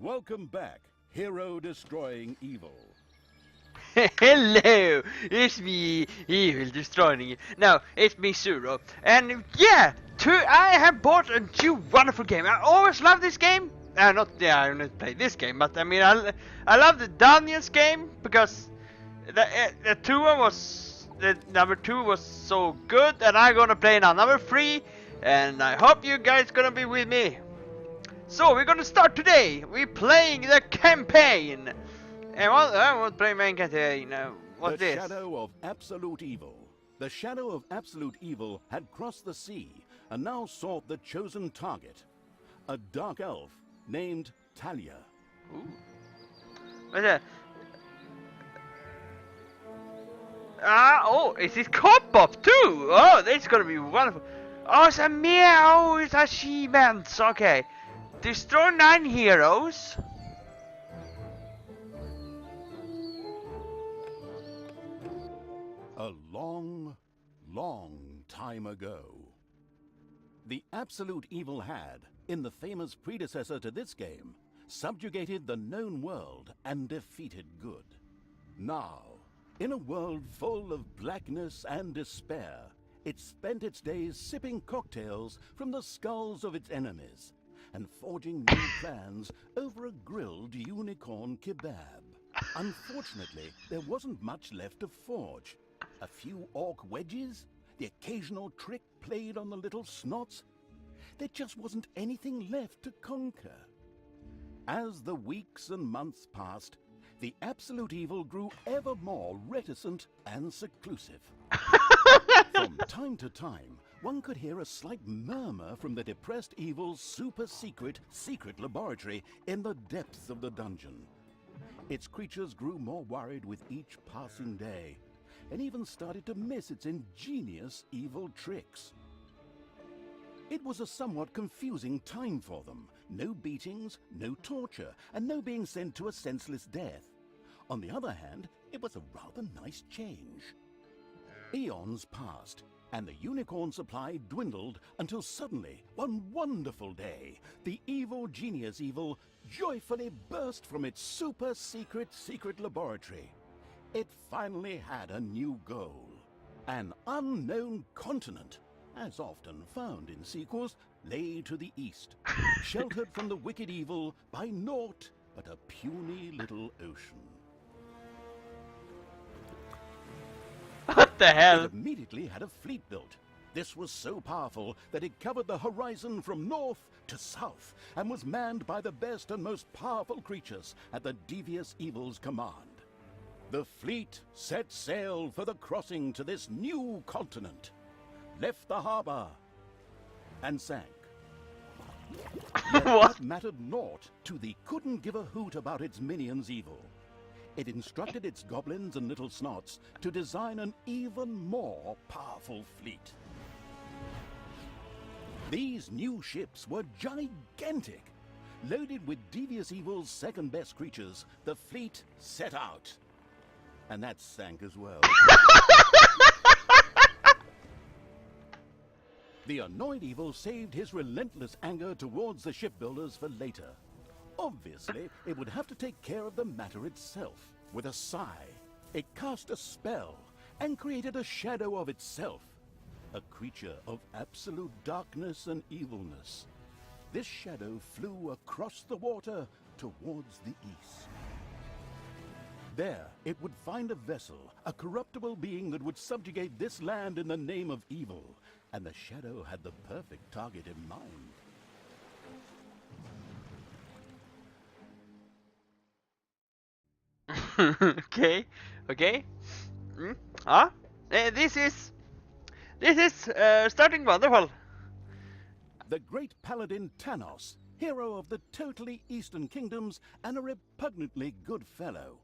Welcome back, hero destroying evil. Hello, it's me, evil destroying. No, it's me, Suro. And yeah, I have bought a new wonderful game. I always love this game. I don't play this game, but I mean, I love the Dungens game because the number 2 was so good, and I'm gonna play now number 3, and I hope you guys gonna be with me. So we're gonna start today. We're playing the campaign. And I want to play main campaign. What's this? The shadow of absolute evil. The shadow of absolute evil had crossed the sea and now sought the chosen target, a dark elf named Talia. Ooh. What's that? Oh, is it co-op too? Oh, that's gonna be wonderful. Oh, it's a meow. It's achievements. Okay. Destroy 9 heroes. A long, long time ago, the absolute evil had, in the famous predecessor to this game, subjugated the known world and defeated good. Now, in a world full of blackness and despair, it spent its days sipping cocktails from the skulls of its enemies and forging new plans over a grilled unicorn kebab. Unfortunately, there wasn't much left to forge. A few orc wedges, the occasional trick played on the little snots. There just wasn't anything left to conquer. As the weeks and months passed, the absolute evil grew ever more reticent and seclusive. From time to time, one could hear a slight murmur from the depressed evil's secret laboratory in the depths of the dungeon. Its creatures grew more worried with each passing day, and even started to miss its ingenious evil tricks. It was a somewhat confusing time for them. No beatings, no torture, and no being sent to a senseless death. On the other hand, it was a rather nice change. Eons passed, and the unicorn supply dwindled until suddenly, one wonderful day, the evil genius evil joyfully burst from its secret laboratory. It finally had a new goal. An unknown continent, as often found in sequels, lay to the east, sheltered from the wicked evil by naught but a puny little ocean. What the hell? It immediately had a fleet built. This was so powerful that it covered the horizon from north to south and was manned by the best and most powerful creatures at the devious evil's command. The fleet set sail for the crossing to this new continent, left the harbor, and sank. Yet that mattered naught to the couldn't give a hoot about its minions' evil. It instructed its goblins and little snots to design an even more powerful fleet. These new ships were gigantic. Loaded with devious evil's second-best creatures, the fleet set out. And that sank as well. The annoyed evil saved his relentless anger towards the shipbuilders for later. Obviously, it would have to take care of the matter itself. With a sigh, it cast a spell and created a shadow of itself, a creature of absolute darkness and evilness. This shadow flew across the water towards the east. There, it would find a vessel, a corruptible being that would subjugate this land in the name of evil, and the shadow had the perfect target in mind. Okay. This is starting wonderful. The great paladin Tanos, hero of the totally Eastern Kingdoms and a repugnantly good fellow.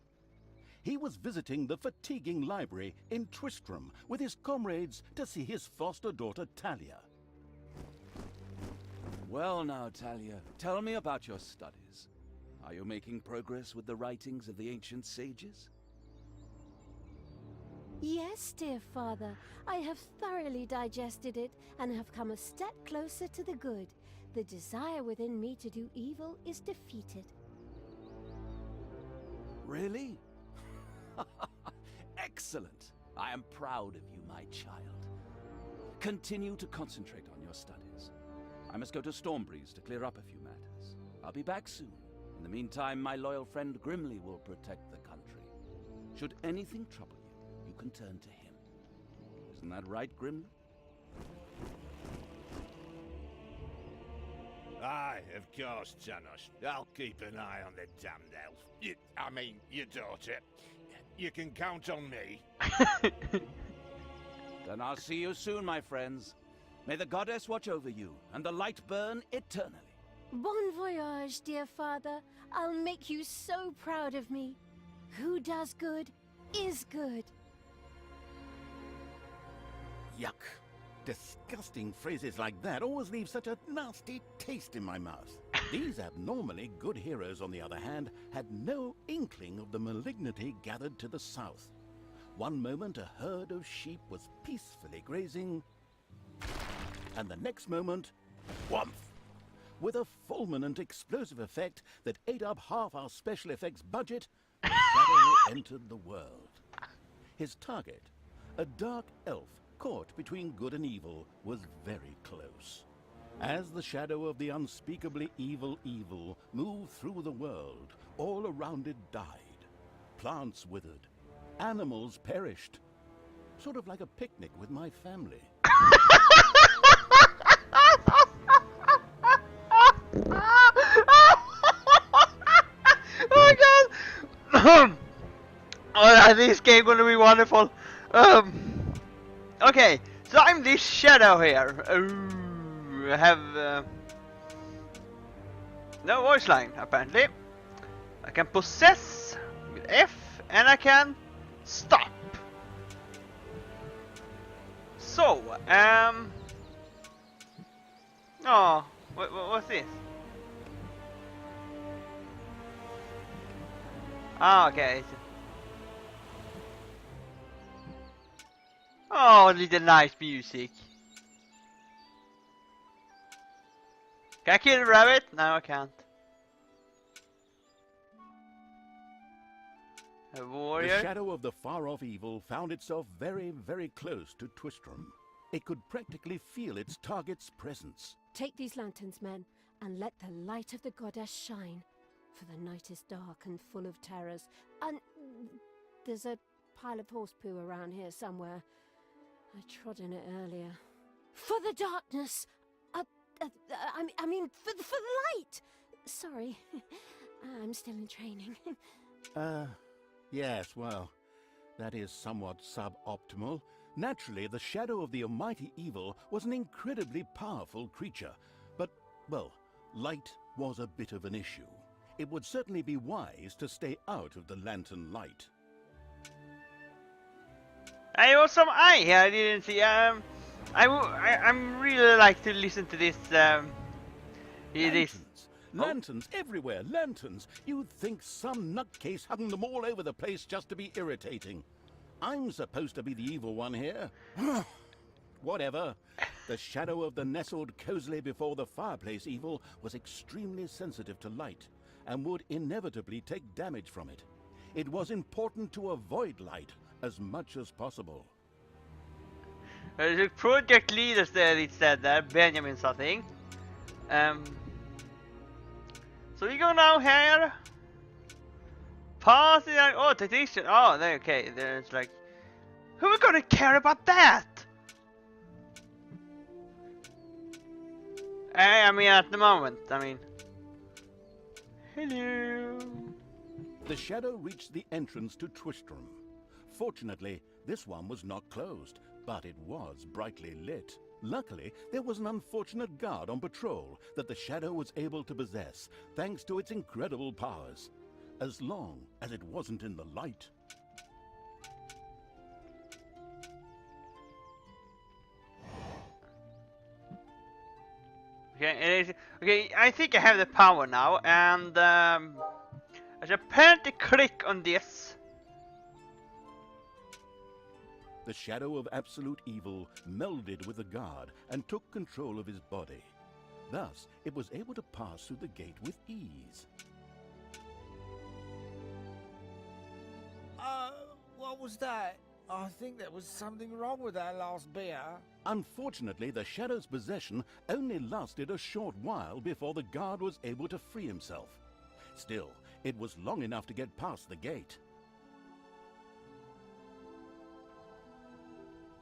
He was visiting the fatiguing library in Tristram with his comrades to see his foster daughter Talia. Well now, Talia, tell me about your studies. Are you making progress with the writings of the ancient sages? Yes, dear father. I have thoroughly digested it and have come a step closer to the good. The desire within me to do evil is defeated. Really? Excellent. I am proud of you, my child. Continue to concentrate on your studies. I must go to Stormbreeze to clear up a few matters. I'll be back soon. In the meantime, my loyal friend Grimly will protect the country. Should anything trouble you, you can turn to him. Isn't that right, Grimly? Aye, of course, Janos. I'll keep an eye on the damned elf. I mean, your daughter. You can count on me. Then I'll see you soon, my friends. May the goddess watch over you, and the light burn eternally. Bon voyage, dear father. I'll make you so proud of me. Who does good is good. Yuck. Disgusting phrases like that always leave such a nasty taste in my mouth. These abnormally good heroes, on the other hand, had no inkling of the malignity gathered to the south. One moment a herd of sheep was peacefully grazing, and the next moment, whomp! With a fulminant explosive effect that ate up half our special effects budget, Shadow entered the world. His target, a dark elf caught between good and evil, was very close. As the shadow of the unspeakably evil moved through the world, all around it died. Plants withered. Animals perished. Sort of like a picnic with my family. Oh god! Oh, this game gonna be wonderful. Okay, so I'm this shadow here. I have no voice line apparently. I can possess with F, and I can stop. So, oh, what's this? Ah, okay. Oh, little nice music. Can I kill the rabbit? No, I can't. A warrior? The shadow of the far-off evil found itself very, very close to Twistram. It could practically feel its target's presence. Take these lanterns, men, and let the light of the goddess shine. For the night is dark and full of terrors. And there's a pile of horse poo around here somewhere. I trod in it earlier. For the darkness! I mean, for the light! Sorry, I'm still in training. Yes, well, that is somewhat suboptimal. Naturally, the shadow of the almighty evil was an incredibly powerful creature. But, well, light was a bit of an issue. It would certainly be wise to stay out of the lantern light. I was some eye here. I didn't see. I'm really like to listen to this. Lanterns everywhere, lanterns. You'd think some nutcase hung them all over the place just to be irritating. I'm supposed to be the evil one here. Whatever. The shadow of the nestled cozily before the fireplace evil was extremely sensitive to light and would inevitably take damage from it. It was important to avoid light as much as possible. The project leader said it said there, Benjamin something. So we go now here. Pass it. Oh, technician. Oh, okay. There's like, who are gonna care about that? I mean, at the moment. I mean, hello. The shadow reached the entrance to Twistram. Fortunately, this one was not closed, but it was brightly lit. Luckily, there was an unfortunate guard on patrol that the shadow was able to possess, thanks to its incredible powers, as long as it wasn't in the light. Okay, I think I have the power now, and I should apparently click on this. The shadow of absolute evil melded with the guard and took control of his body. Thus, it was able to pass through the gate with ease. What was that? I think there was something wrong with that last beer. Unfortunately, the Shadow's possession only lasted a short while before the guard was able to free himself. Still, it was long enough to get past the gate.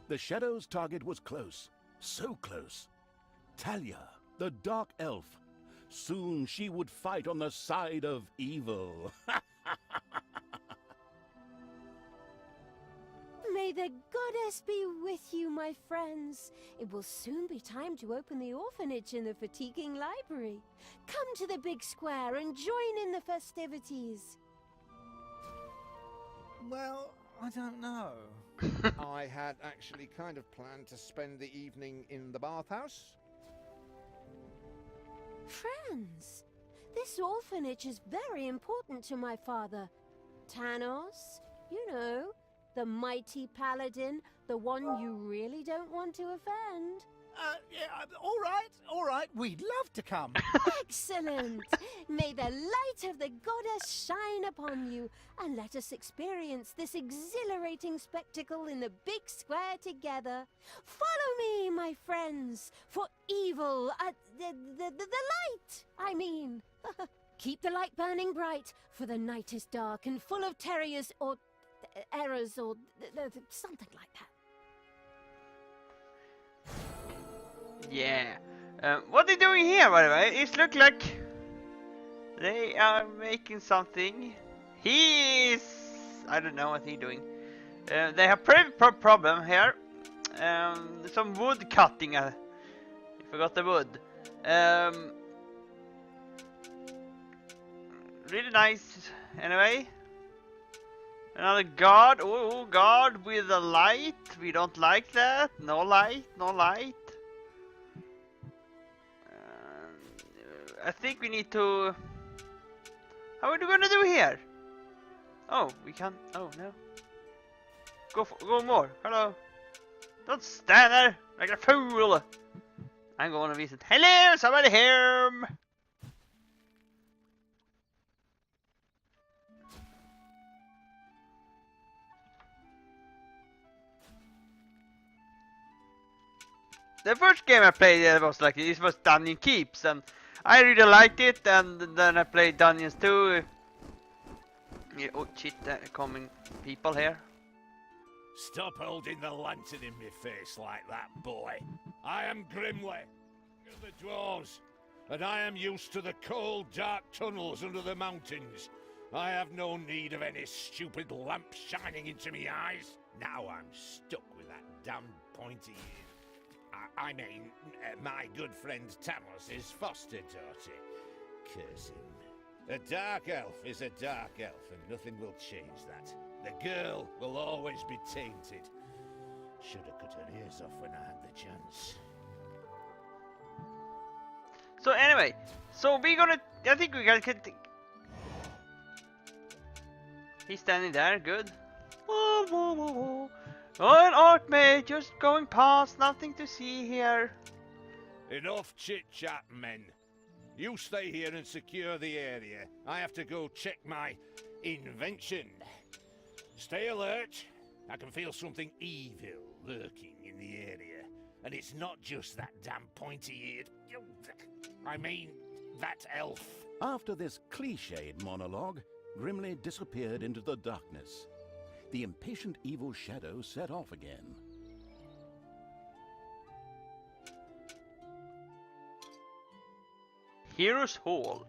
The Shadow's target was close, so close. Talia, the Dark Elf. Soon she would fight on the side of evil. May the goddess be with you, my friends. It will soon be time to open the orphanage in the fatiguing library. Come to the big square and join in the festivities. Well, I don't know. I had actually kind of planned to spend the evening in the bathhouse. Friends, this orphanage is very important to my father. Tanos, you know, the mighty paladin, the one you really don't want to offend. Yeah, all right, we'd love to come. Excellent! May the light of the goddess shine upon you, and let us experience this exhilarating spectacle in the big square together. Follow me, my friends, for evil, the light, I mean. Keep the light burning bright, for the night is dark and full of terrors or errors or something like that. Yeah. What are they doing here, by the way? It looks like they are making something. He is... I don't know what he's doing. They have problem here. Some wood cutting. I forgot the wood. Really nice. Anyway. Another guard. Oh, guard with a light. We don't like that. No light. No light. I think we need to... How are we gonna do here? Oh, we can't... Oh, no. Go more. Hello. Don't stand there like a fool. I'm going to visit. Hello, somebody here. The first game I played was like this, was Dungeon Keeps, and I really liked it. And then I played Dungens II. Yeah, oh shit, coming people here. Stop holding the lantern in my face like that, boy. I am Grimly of the Dwarves, and I am used to the cold, dark tunnels under the mountains. I have no need of any stupid lamp shining into me eyes. Now I'm stuck with that damn pointy ear. I mean, my good friend Tanos' foster daughter. Curse him. A dark elf is a dark elf, and nothing will change that. The girl will always be tainted. Should have cut her ears off when I had the chance. So anyway, so we're gonna... I think we gotta... He's standing there, good. Oh, an Archmage just going past, nothing to see here. Enough chit-chat, men. You stay here and secure the area. I have to go check my invention. Stay alert. I can feel something evil lurking in the area. And it's not just that damn pointy-eared... I mean, that elf. After this cliched monologue, Grimly disappeared into the darkness. The impatient evil shadow set off again. Heroes Hall.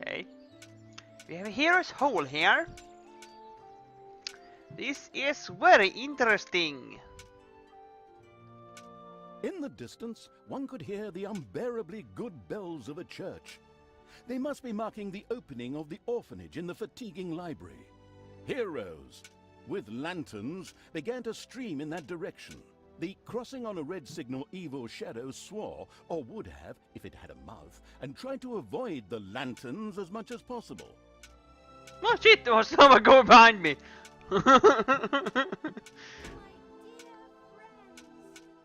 Okay. We have a Heroes Hall here. This is very interesting. In the distance, one could hear the unbearably good bells of a church. They must be marking the opening of the orphanage in the fatiguing library. Heroes, with lanterns, began to stream in that direction. The crossing on a red signal evil shadow swore, or would have if it had a mouth, and tried to avoid the lanterns as much as possible. Oh shit, there was someone going behind me. My dear friends,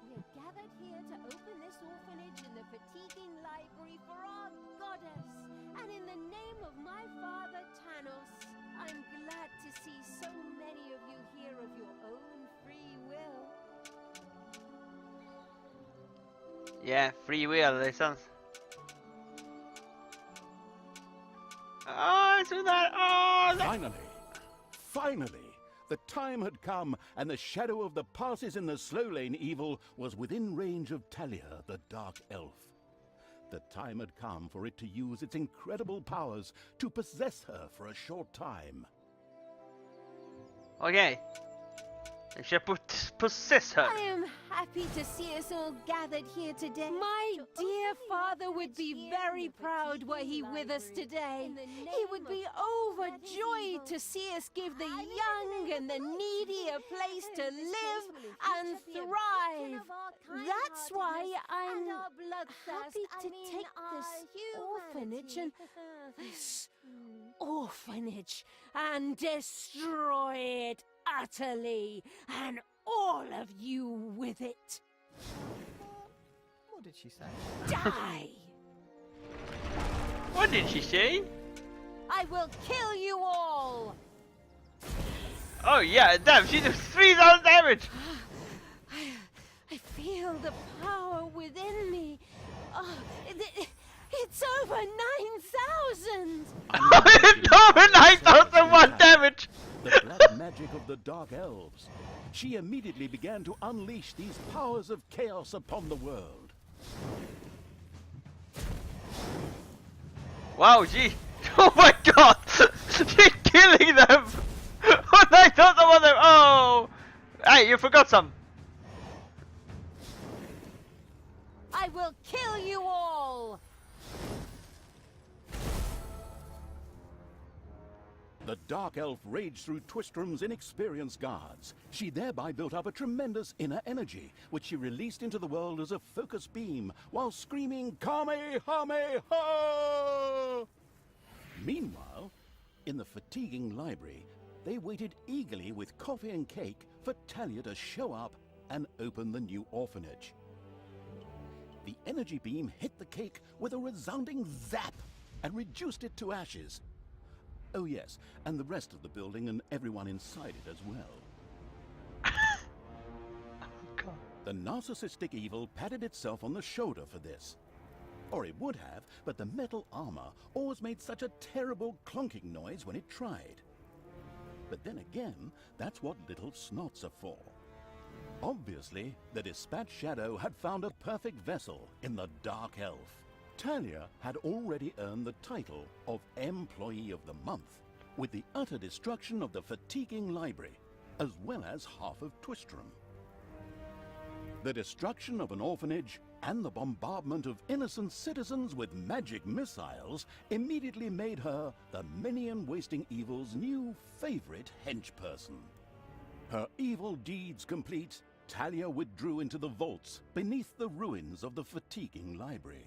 we are gathered here to open this orphanage in the fatiguing library for our goddess. And in the name of my father Tanos, I'm glad to see so many of you here of your own free will. Yeah, free will, det sounds... Oh, so that... Oh, that... Finally, the time had come, and the shadow of the passes in the slow lane evil was within range of Talia, the Dark Elf. The time had come for it to use its incredible powers to possess her for a short time. Okay. I should possess her. I am happy to see us all gathered here today. My dear father would be very proud were he with us today. He would be overjoyed to see us give the young and the needy a place to live and thrive. That's why I'm happy to take this orphanage and destroy it utterly, and all of you with it. What did she say? Die! What did she say? I will kill you all! Oh yeah, damn, she did 3,000 damage! I feel the power within me. Oh, it's over 9,000! Over 9,001 damage! The blood magic of the Dark Elves. She immediately began to unleash these powers of chaos upon the world. Wow, gee. Oh my god! She's killing them! Oh, 9,000 of them! Oh! Hey, you forgot some! I will kill you all! The Dark Elf raged through Twistrom's inexperienced guards. She thereby built up a tremendous inner energy, which she released into the world as a focus beam, while screaming, Kamehameha! Meanwhile, in the fatiguing library, they waited eagerly with coffee and cake for Talia to show up and open the new orphanage. The energy beam hit the cake with a resounding zap and reduced it to ashes. Oh yes, and the rest of the building and everyone inside it as well. God. The narcissistic evil patted itself on the shoulder for this. Or it would have, but the metal armor always made such a terrible clunking noise when it tried. But then again, that's what little snots are for. Obviously, the Dispatch Shadow had found a perfect vessel in the Dark Elf. Talia had already earned the title of Employee of the Month, with the utter destruction of the fatiguing library, as well as half of Twistrom. The destruction of an orphanage and the bombardment of innocent citizens with magic missiles immediately made her the minion-wasting evil's new favorite henchperson. Her evil deeds complete, Talia withdrew into the vaults beneath the ruins of the fatiguing library.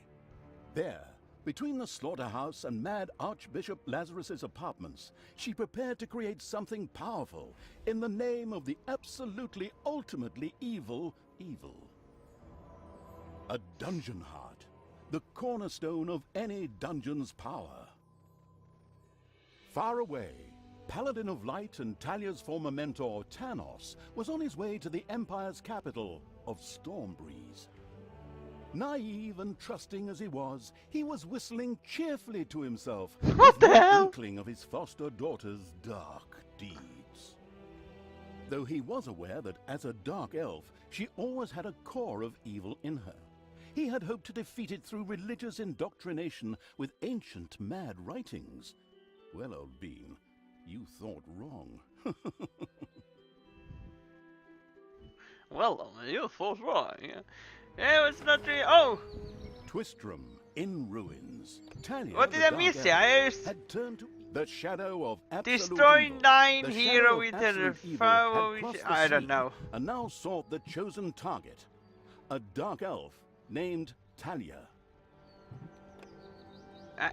There, between the slaughterhouse and Mad Archbishop Lazarus's apartments, she prepared to create something powerful in the name of the absolutely ultimately evil. A dungeon heart, the cornerstone of any dungeon's power. Far away, Paladin of Light and Talia's former mentor, Tanos, was on his way to the Empire's capital of Stormbreeze. Naive and trusting as he was whistling cheerfully to himself with no inkling of his foster daughter's dark deeds. Though he was aware that as a dark elf, she always had a core of evil in her. He had hoped to defeat it through religious indoctrination with ancient mad writings. Well, old bean, you thought wrong. Well, you thought wrong. Yeah, it's not really. Oh! Twistrom in ruins. Talia, What did I miss here? I just had turned to the shadow of absolute destroy evil. 9 The hero shadow of with absolute the evil had foe. crossed the I don't sea know. And now sought the chosen target, a dark elf named Talia.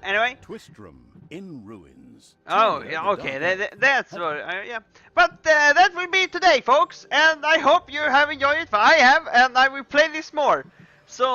Anyway. Twistrom in ruins. Oh, Talia, yeah, the okay, dark elf, that's what, yeah. But that will be today, folks, and I hope you have enjoyed it, for I have, and I will play this more. So